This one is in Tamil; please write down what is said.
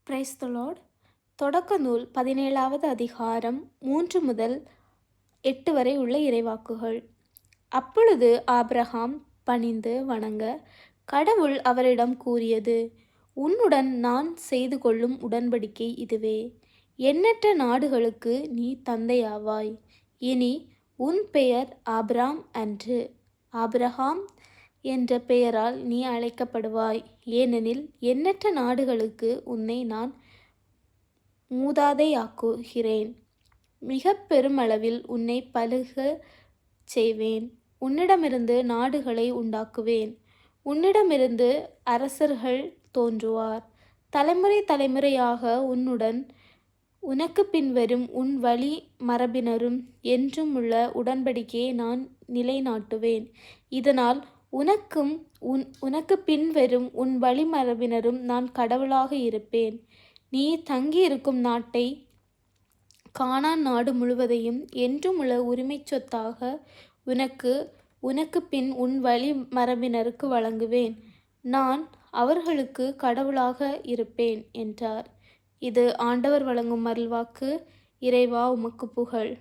Praise the Lord. தொடக்க நூல் 17வது அதிகாரம் 3 முதல் 8 வரை உள்ள இறைவாக்குகள். அப்பொழுது ஆபிரகாம் பணிந்து வணங்க கடவுள் அவரிடம் கூறியது, உன்னுடன் நான் செய்து கொள்ளும் உடன்படிக்கை இதுவே. எண்ணற்ற நாடுகளுக்கு நீ தந்தையாவாய். இனி உன் பெயர் ஆபிராம் அன்று, ஆபிரகாம் என்ற பெயரால் நீ அழைக்கப்படுவாய். ஏனெனில் எண்ணற்ற நாடுகளுக்கு உன்னை நான் மூதாதையாக்குகிறேன். மிக பெருமளவில் உன்னை பலுகச் செய்வேன். உன்னிடமிருந்து நாடுகளை உண்டாக்குவேன். உன்னிடமிருந்து அரசர்கள் தோன்றுவார். தலைமுறை தலைமுறையாக உனக்கு பின்வரும் உன் வழி மரபினரும் என்றும் உள்ள உடன்படிக்கையை நான் நிலைநாட்டுவேன். இதனால் உனக்கு பின்வரும் உன் வழிமரபினரும் நான் கடவுளாக இருப்பேன். நீ தங்கியிருக்கும் நாட்டை, கானான் நாடு முழுவதையும் என்றும் உள்ள உரிமைச் சொத்தாக உனக்கு பின் உன் வழி மரபினருக்கு வழங்குவேன். நான் அவர்களுக்கு கடவுளாக இருப்பேன் என்றார். இது ஆண்டவர் வழங்கும் அருள்வாக்கு. இறைவா, உமக்கு புகழ்.